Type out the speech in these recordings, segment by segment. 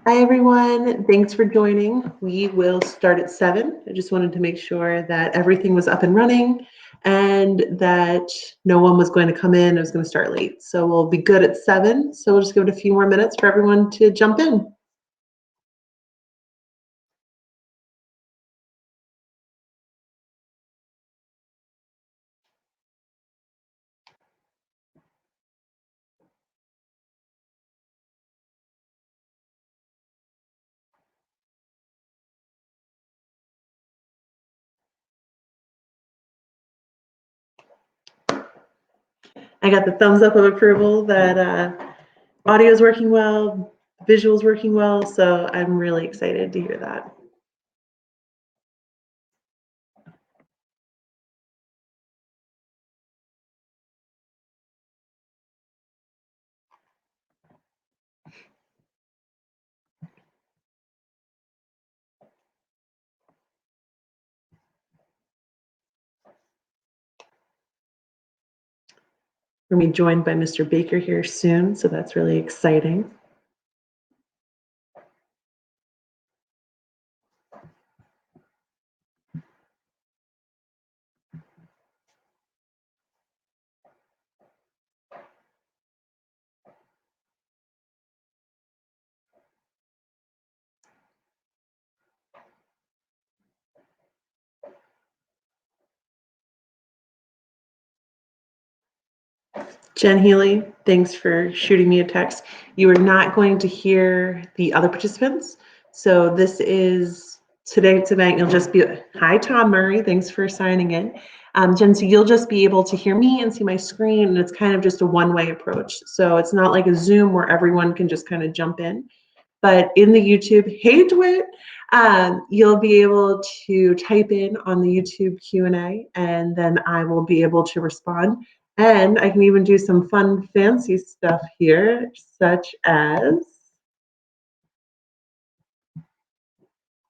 Hi, everyone. Thanks for joining. We will start at 7. I just wanted to make sure that everything was up and running and that no one was going to come in. It was going to start late. So we'll be good at 7. So we'll just give it a few more minutes for everyone to jump in. I got the thumbs up of approval that audio is working well, visuals working well. So I'm really excited to hear that. We're going to be joined by Mr. Baker here soon, so that's really exciting. Jen Healy, thanks for shooting me a text. You are not going to hear the other participants. So this is today's event. You'll just be, hi, Tom Murray. Thanks for signing in. Jen, so you'll just be able to hear me and see my screen, and it's kind of just a one-way approach. So it's not like a Zoom where everyone can just kind of jump in. But in the YouTube, hey, Dwight, you'll be able to type in on the YouTube Q&A, and then I will be able to respond. And I can even do some fun, fancy stuff here, such as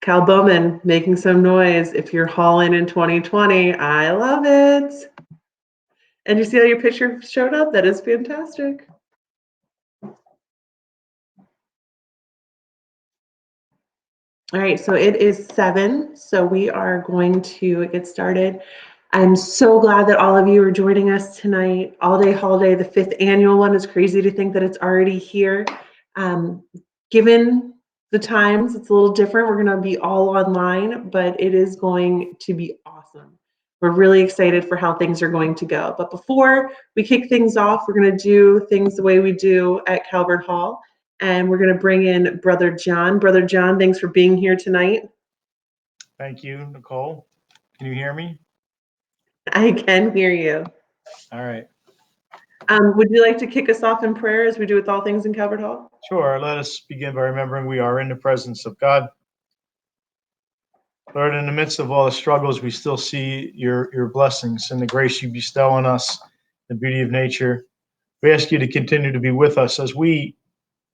Cal Bowman making some noise. If you're hauling in 2020, I love it. And you see how your picture showed up? That is fantastic. All right, so it is 7, so we are going to get started. I'm so glad that all of you are joining us tonight. All Day Holiday, the 5th annual one. Is crazy to think that it's already here. Given the times, it's a little different. We're going to be all online, but it is going to be awesome. We're really excited for how things are going to go. But before we kick things off, we're going to do things the way we do at Calvert Hall. And we're going to bring in Brother John. Brother John, thanks for being here tonight. Thank you, Nicole. Can you hear me? I can hear you. All right. Would you like to kick us off in prayer as we do with all things in Calvert Hall? Sure. Let us begin by remembering we are in the presence of God. Lord, in the midst of all the struggles, we still see your blessings and the grace you bestow on us, the beauty of nature. We ask you to continue to be with us as we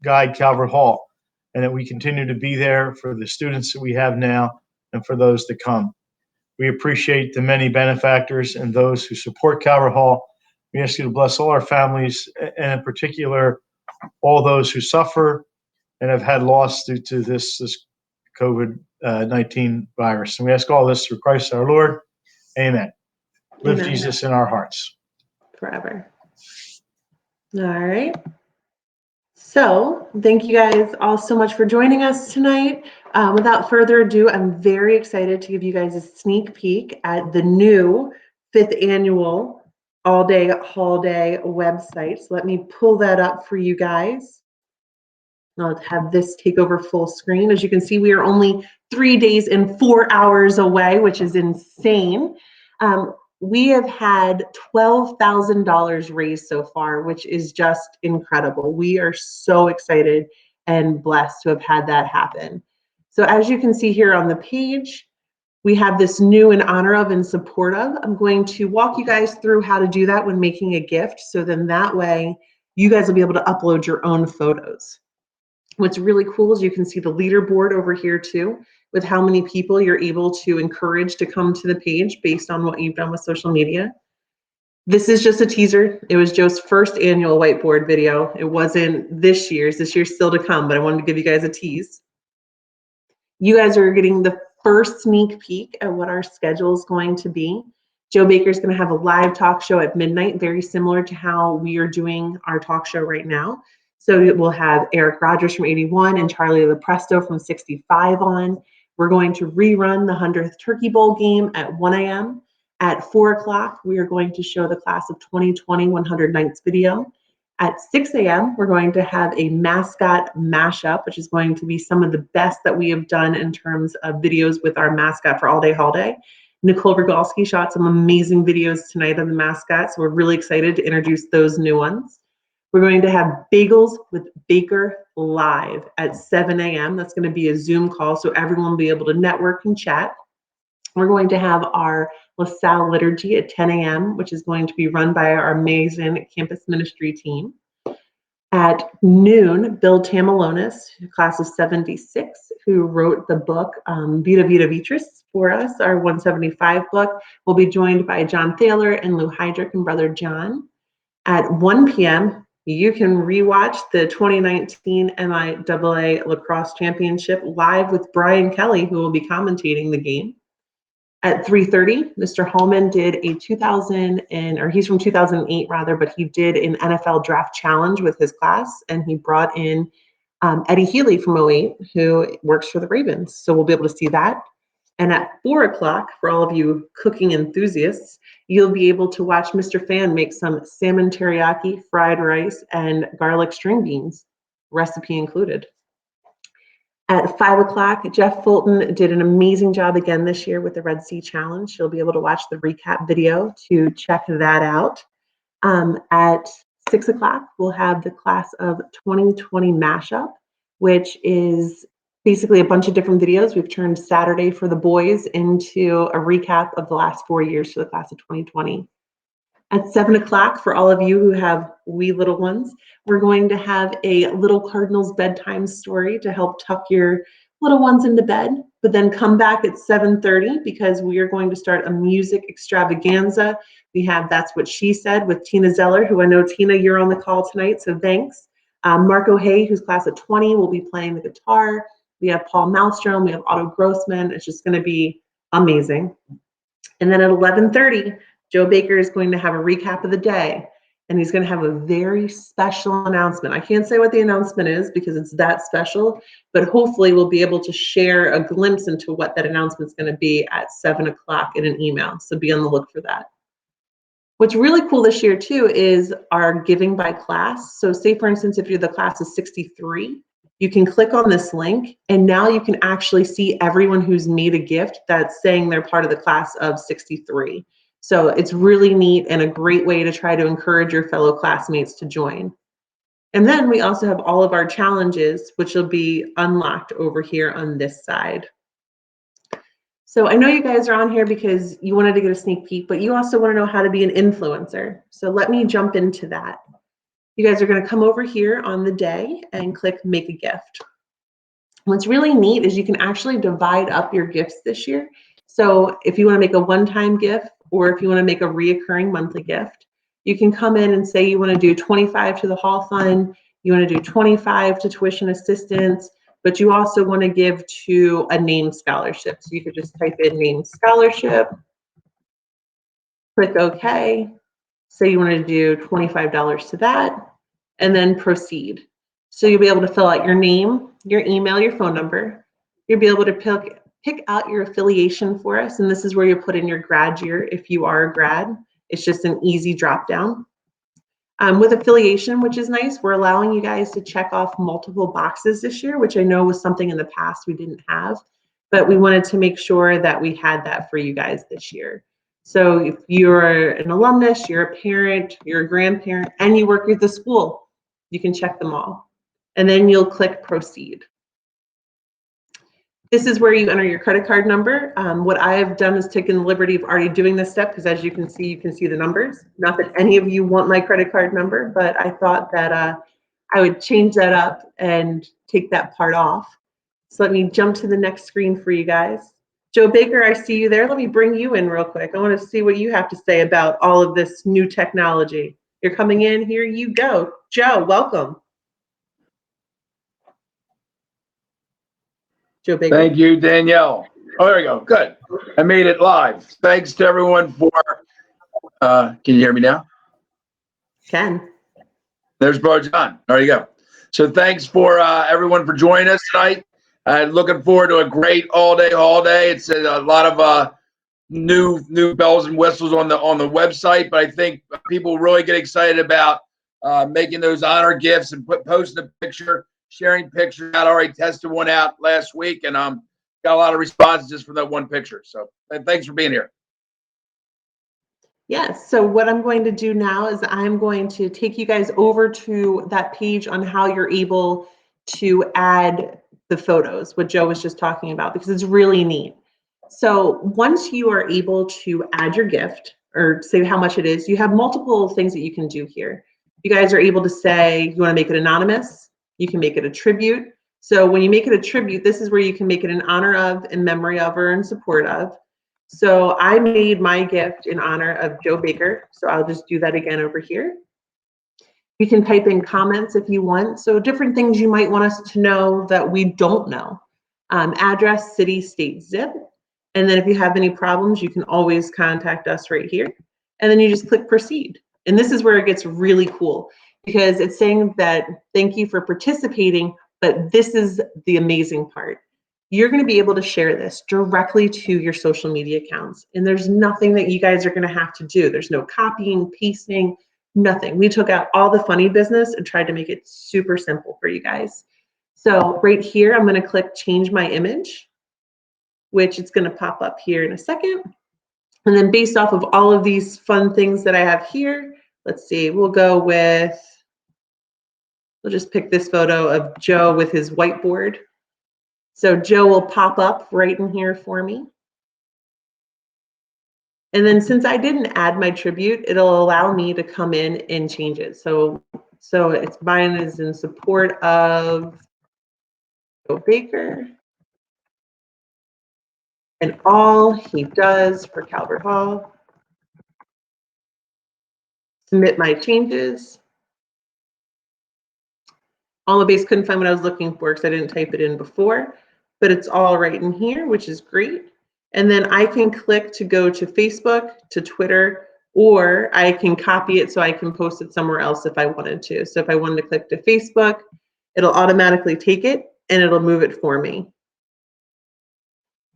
guide Calvert Hall, and that we continue to be there for the students that we have now and for those to come. We appreciate the many benefactors and those who support Calvert Hall. We ask you to bless all our families, and in particular, all those who suffer and have had loss due to this COVID-19 virus. And we ask all this through Christ our Lord. Amen. Live Amen. Jesus in our hearts. Forever. All right. So thank you guys all so much for joining us tonight. Without further ado, I'm very excited to give you guys a sneak peek at the new 5th annual All Day Hall Day website. So let me pull that up for you guys. I'll have this take over full screen. As you can see, we are only 3 days and 4 hours away, which is insane. We have had $12,000 raised so far, which is just incredible. We are so excited and blessed to have had that happen. So as you can see here on the page, we have this new in honor of and support of. I'm going to walk you guys through how to do that when making a gift. So then that way you guys will be able to upload your own photos. What's really cool is you can see the leaderboard over here too, with how many people you're able to encourage to come to the page based on what you've done with social media. This is just a teaser. It was Joe's first annual whiteboard video. It wasn't this year's. This year's still to come, but I wanted to give you guys a tease. You guys are getting the first sneak peek at what our schedule is going to be. Joe Baker is going to have a live talk show at midnight, very similar to how we are doing our talk show right now. So we'll have Eric Rogers from 81 and Charlie LaPresto from 65 on. We're going to rerun the 100th Turkey Bowl game at 1 a.m. At 4 o'clock, we are going to show the class of 2020 100 Nights video. At 6 a.m., we're going to have a mascot mashup, which is going to be some of the best that we have done in terms of videos with our mascot for All Day Holiday. Nicole Rogalski shot some amazing videos tonight of the mascot, so we're really excited to introduce those new ones. We're going to have Bagels with Baker live at 7 a.m. That's going to be a Zoom call, so everyone will be able to network and chat. We're going to have our Lasalle Liturgy at 10 a.m., which is going to be run by our amazing campus ministry team. At noon, Bill Tamalonis, class of 76, who wrote the book Vita Vita Vitris for us, our 175 book, will be joined by John Thaler and Lou Heydrich and Brother John. At 1 p.m., you can rewatch the 2019 MIAA Lacrosse Championship live with Brian Kelly, who will be commentating the game. At 3:30, Mr. Hallman did a he's from 2008 rather, but he did an NFL draft challenge with his class, and he brought in Eddie Healy from 08, who works for the Ravens. So we'll be able to see that. And at 4 o'clock, for all of you cooking enthusiasts, you'll be able to watch Mr. Fan make some salmon teriyaki, fried rice, and garlic string beans, recipe included. At 5 o'clock, Jeff Fulton did an amazing job again this year with the Red Sea Challenge. You'll be able to watch the recap video to check that out. At 6 o'clock, we'll have the class of 2020 mashup, which is basically a bunch of different videos. We've turned Saturday for the boys into a recap of the last 4 years for the class of 2020. At 7 o'clock, for all of you who have wee little ones, we're going to have a Little Cardinals bedtime story to help tuck your little ones into bed, but then come back at 7:30 because we are going to start a music extravaganza. We have That's What She Said with Tina Zeller, who I know, Tina, you're on the call tonight, so thanks. Marco Hay, who's class of 20, will be playing the guitar. We have Paul Malmstrom, we have Otto Grossman. It's just going to be amazing. And then at 11:30, Joe Baker is going to have a recap of the day, and he's going to have a very special announcement. I can't say what the announcement is because it's that special, but hopefully we'll be able to share a glimpse into what that announcement is going to be at 7 o'clock in an email, so be on the look for that. What's really cool this year too is our giving by class. So say, for instance, if you're the class of 63, you can click on this link, and now you can actually see everyone who's made a gift that's saying they're part of the class of 63. So it's really neat and a great way to try to encourage your fellow classmates to join. And then we also have all of our challenges, which will be unlocked over here on this side. So I know you guys are on here because you wanted to get a sneak peek, but you also want to know how to be an influencer. So let me jump into that. You guys are going to come over here on the day and click Make a Gift. What's really neat is you can actually divide up your gifts this year. So if you want to make a one-time gift, or if you want to make a reoccurring monthly gift, you can come in and say you want to do 25 to the Hall Fund, you want to do 25 to tuition assistance, but you also want to give to a named scholarship. So you could just type in named scholarship, click OK, say you want to do $25 to that, and then proceed. So you'll be able to fill out your name, your email, your phone number. You'll be able to pick out your affiliation for us, and this is where you put in your grad year if you are a grad. It's just an easy drop down. With affiliation, which is nice, we're allowing you guys to check off multiple boxes this year, which I know was something in the past we didn't have, but we wanted to make sure that we had that for you guys this year. So if you're an alumnus, you're a parent, you're a grandparent, and you work at the school, you can check them all. And then you'll click Proceed. This is where you enter your credit card number. What I have done is taken the liberty of already doing this step because as you can see the numbers. Not that any of you want my credit card number, but I thought that I would change that up and take that part off. So let me jump to the next screen for you guys. Joe Baker, I see you there. Let me bring you in real quick. I want to see what you have to say about all of this new technology. You're coming in. Here you go. Joe, welcome. Joe Baker. Thank you, Danielle. Oh, there we go. Good. I made it live. Thanks to everyone for, can you hear me now? Can. There's Bro John. There you go. So thanks for everyone for joining us tonight. Looking forward to a great all day. It's a lot of new bells and whistles on the website, but I think people really get excited about making those honor gifts and posting a picture, sharing pictures. I already tested one out last week, and got a lot of responses just from that one picture. So thanks for being here. Yes, so what I'm going to do now is I'm going to take you guys over to that page on how you're able to add the photos, what Joe was just talking about, because it's really neat. So once you are able to add your gift or say how much it is, you have multiple things that you can do here. You guys are able to say you want to make it anonymous, you can make it a tribute. So when you make it a tribute, this is where you can make it in honor of, in memory of, or in support of. So I made my gift in honor of Joe Baker. So I'll just do that again over here. You can type in comments if you want. So different things you might want us to know that we don't know. Address, city, state, zip. And then if you have any problems, you can always contact us right here. And then you just click proceed. And this is where it gets really cool because it's saying that thank you for participating, but this is the amazing part. You're going to be able to share this directly to your social media accounts. And there's nothing that you guys are going to have to do. There's no copying, pasting, nothing. We took out all the funny business and tried to make it super simple for you guys. So right here, I'm going to click change my image, which it's going to pop up here in a second. And then based off of all of these fun things that I have here, let's see, we'll just pick this photo of Joe with his whiteboard. So Joe will pop up right in here for me. And then since I didn't add my tribute, it'll allow me to come in and change it. So it's mine is in support of Joe Baker and all he does for Calvert Hall. Submit my changes. All the base couldn't find what I was looking for because I didn't type it in before, but it's all right in here, which is great. And then I can click to go to Facebook, to Twitter, or I can copy it so I can post it somewhere else if I wanted to. So if I wanted to click to Facebook, it'll automatically take it and it'll move it for me.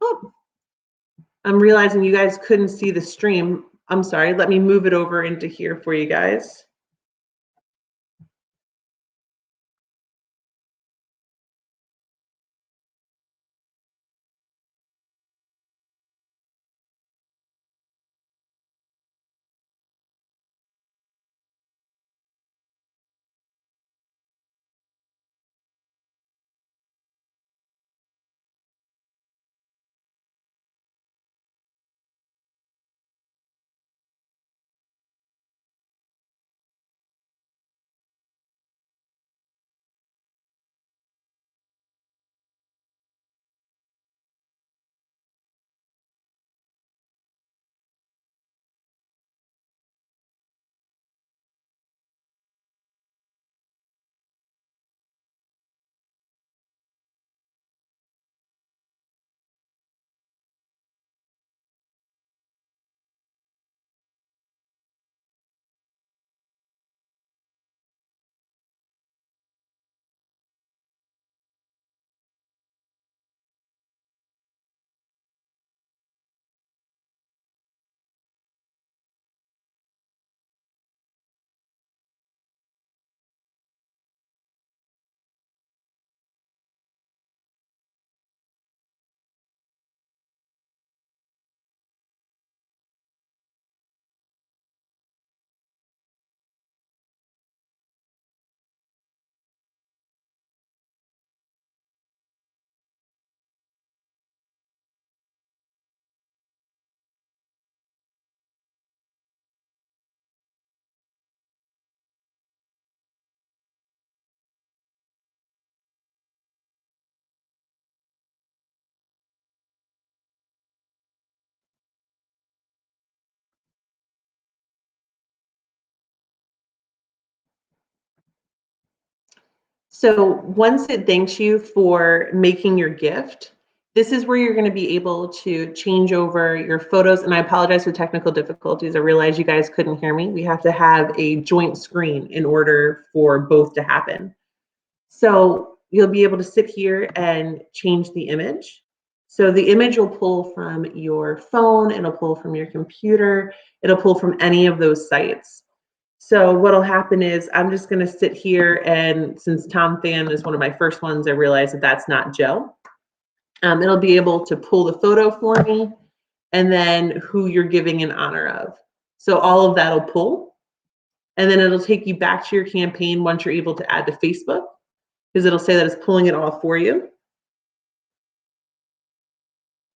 Oh, I'm realizing you guys couldn't see the stream. I'm sorry, let me move it over into here for you guys. So once it thanks you for making your gift, this is where you're going to be able to change over your photos. And I apologize for technical difficulties. I realize you guys couldn't hear me. We have to have a joint screen in order for both to happen. So you'll be able to sit here and change the image. So the image will pull from your phone, it'll pull from your computer, it'll pull from any of those sites. So what'll happen is I'm just going to sit here, and since Tom Fan is one of my first ones, I realize that that's not Joe. It'll be able to pull the photo for me and then who you're giving in honor of. So all of that'll pull, and then it'll take you back to your campaign once you're able to add to Facebook, because it'll say that it's pulling it all for you.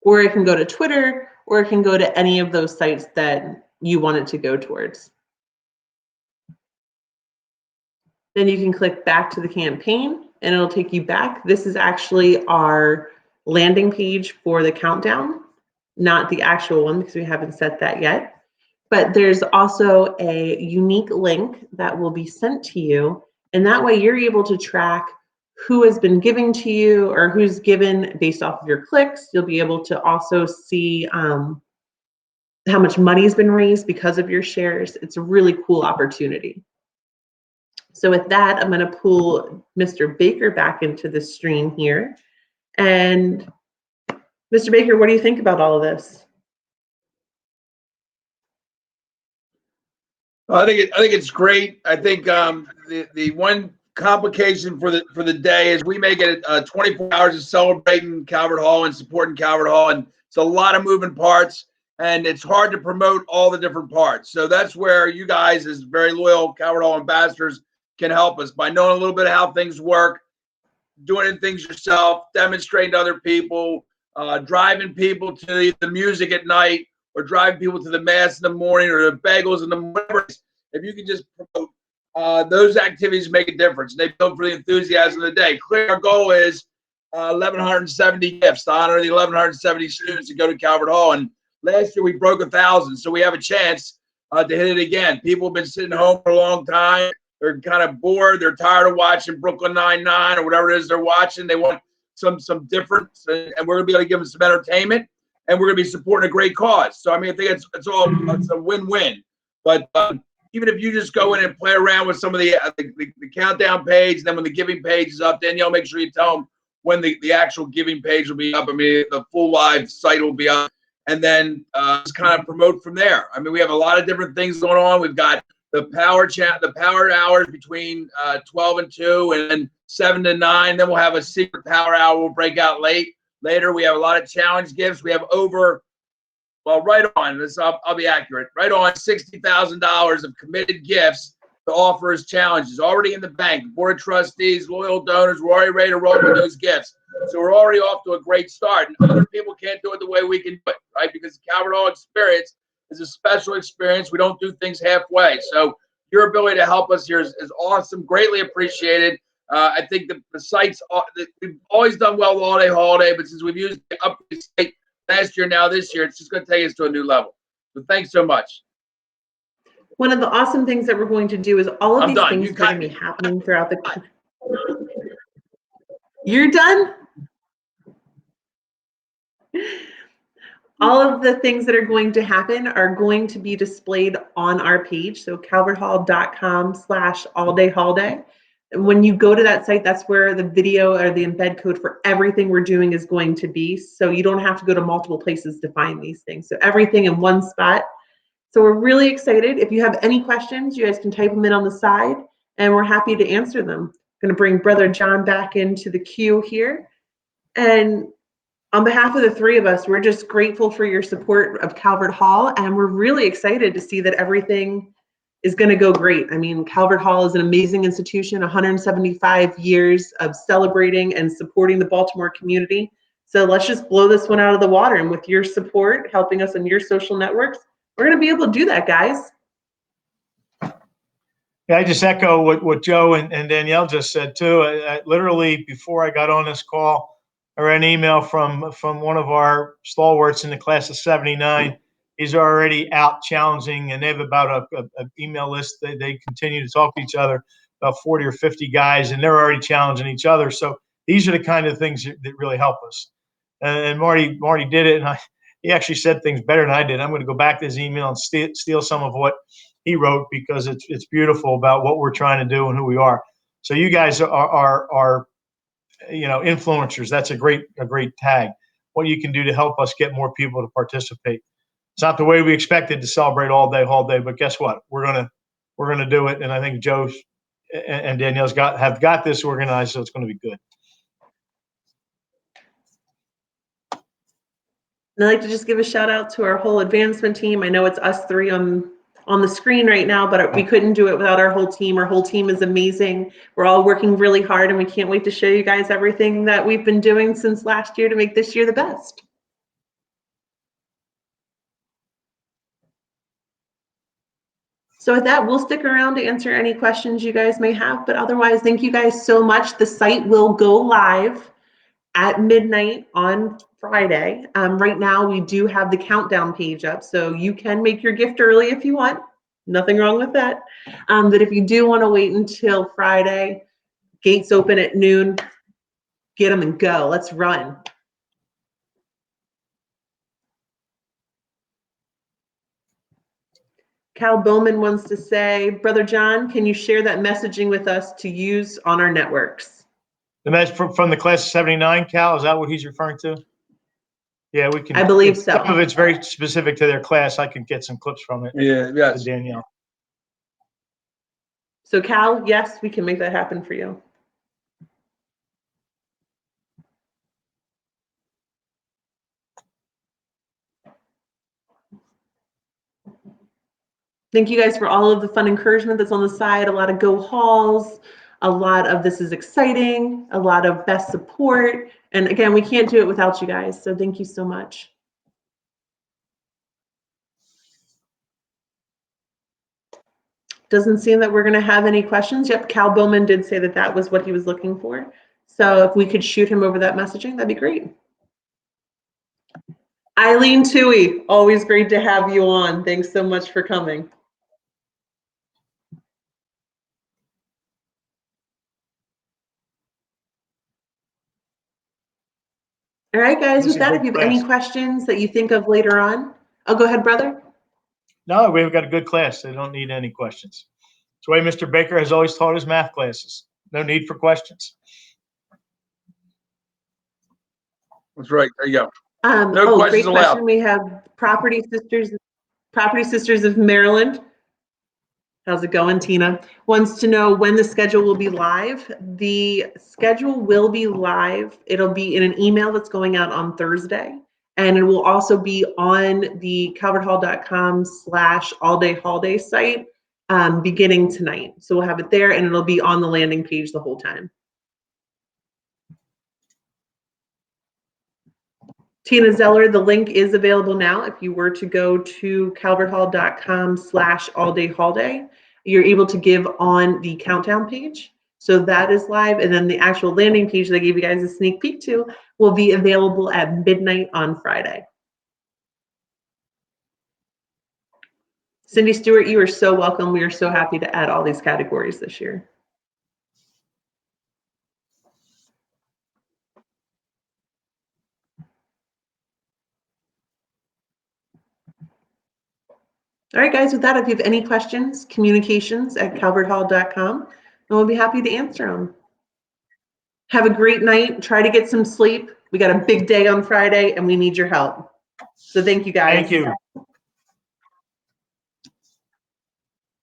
Or it can go to Twitter, or it can go to any of those sites that you want it to go towards. Then you can click back to the campaign and it'll take you back. This is actually our landing page for the countdown, not the actual one because we haven't set that yet. But there's also a unique link that will be sent to you. And that way you're able to track who has been giving to you or who's given based off of your clicks. You'll be able to also see how much money has been raised because of your shares. It's a really cool opportunity. So with that, I'm going to pull Mr. Baker back into the stream here. And Mr. Baker, what do you think about all of this? I think it's great. I think the one complication for the day is we make it 24 hours of celebrating Calvert Hall and supporting Calvert Hall, and it's a lot of moving parts, and it's hard to promote all the different parts. So that's where you guys, as very loyal Calvert Hall ambassadors, can help us by knowing a little bit of how things work, doing things yourself, demonstrating to other people, driving people to the music at night, or driving people to the mass in the morning, or the bagels in the morning. If you can just promote those activities, make a difference. They build for the enthusiasm of the day. Clearly, our goal is 1,170 gifts to honor the 1,170 students that go to Calvert Hall. And last year we broke 1,000, so we have a chance to hit it again. People have been sitting home for a long time. They're kind of bored. They're tired of watching Brooklyn Nine-Nine or whatever it is they're watching. They want some difference, and we're going to be able to give them some entertainment, and we're going to be supporting a great cause. So I mean, I think it's a win-win. But even if you just go in and play around with some of the countdown page, and then when the giving page is up, Danielle, make sure you tell them when the actual giving page will be up. I mean, the full live site will be up, and then just kind of promote from there. I mean, we have a lot of different things going on. We've got the power hours between 12 and 2, and then 7 to 9. Then we'll have a secret power hour. We'll break out later. We have a lot of challenge gifts. We have right on this. I'll be accurate. Right on $60,000 of committed gifts to offer as challenges already in the bank. Board of Trustees, loyal donors, we're already ready to roll with those gifts. So we're already off to a great start. And other people can't do it the way we can do it, right? Because the Calvert Hall experience is a special experience. We don't do things halfway. So your ability to help us here is awesome, greatly appreciated. I think the sites, we've always done well with All Day Holiday, but since we've used the upgrade site last year, now this year, it's just going to take us to a new level. So thanks so much. One of the awesome things that we're going to do is all of these things are going to be happening throughout the country. You're done? All of the things that are going to happen are going to be displayed on our page. So calverthall.com/alldayholiday. When you go to that site, that's where the video or the embed code for everything we're doing is going to be. So you don't have to go to multiple places to find these things. So everything in one spot. So we're really excited. If you have any questions, you guys can type them in on the side and we're happy to answer them. I'm going to bring Brother John back into the queue here. And on behalf of the three of us, we're just grateful for your support of Calvert Hall, and we're really excited to see that everything is going to go great. I mean, Calvert Hall is an amazing institution, 175 years of celebrating and supporting the Baltimore community. So let's just blow this one out of the water, and with your support, helping us on your social networks, we're going to be able to do that, guys. Yeah, I just echo what Joe and Danielle just said too. I literally, before I got on this call, I read an email from one of our stalwarts in the class of '79. He's already out challenging, and they have about an email list. They continue to talk to each other. about 40 or 50 guys, and they're already challenging each other. So these are the kind of things that really help us. And Marty did it, and he actually said things better than I did. I'm going to go back to his email and steal some of what he wrote, because it's beautiful about what we're trying to do and who we are. So you guys are influencers. That's a great tag. What you can do to help us get more people to participate. It's not the way we expected to celebrate all day, but guess what? We're gonna do it, and I think Joe and Danielle's have got this organized, so it's going to be good. And I'd like to just give a shout out to our whole advancement team. I know it's us three on the screen right now, but we couldn't do it without our whole team. Our whole team is amazing. We're all working really hard, and we can't wait to show you guys everything that we've been doing since last year to make this year the best. So with that, we'll stick around to answer any questions you guys may have, but otherwise, thank you guys so much. The site will go live at midnight on Friday. Right now, we do have the countdown page up, so you can make your gift early if you want. Nothing wrong with that. But if you do want to wait until Friday, gates open at noon, get them and go. Let's run. Cal Bowman wants to say, Brother John, can you share that messaging with us to use on our networks? The message from the class of 79, Cal, is that what he's referring to? Yeah, we can. I believe so. Some of it's very specific to their class. I could get some clips from it. Yeah, yes. To Danielle. So Cal, yes, we can make that happen for you. Thank you guys for all of the fun encouragement that's on the side. A lot of go hauls, a lot of this is exciting, a lot of best support. And again, we can't do it without you guys. So thank you so much. Doesn't seem that we're going to have any questions. Yep, Cal Bowman did say that that was what he was looking for. So if we could shoot him over that messaging, that'd be great. Eileen Toohey, always great to have you on. Thanks so much for coming. All right, guys, with that, if you have any questions that you think of later on, I'll go ahead, brother. No, we've got a good class. They don't need any questions. It's the way Mr. Baker has always taught his math classes. No need for questions. That's right. There you go. No questions allowed. Question. We have Property Sisters of Maryland. How's it going, Tina? Wants to know when the schedule will be live. The schedule will be live. It'll be in an email that's going out on Thursday. And it will also be on the calvarthall.com/all-day-holiday site beginning tonight. So we'll have it there, and it'll be on the landing page the whole time. Tina Zeller, the link is available now. If you were to go to calvarthall.com/all-day-holiday, you're able to give on the countdown page. So that is live. And then the actual landing page that I gave you guys a sneak peek to will be available at midnight on Friday. Cindy Stewart, you are so welcome. We are so happy to add all these categories this year. All right, guys, with that, if you have any questions, communications@calvarthall.com, and we'll be happy to answer them. Have a great night. Try to get some sleep. We got a big day on Friday, and we need your help. So thank you, guys. Thank you.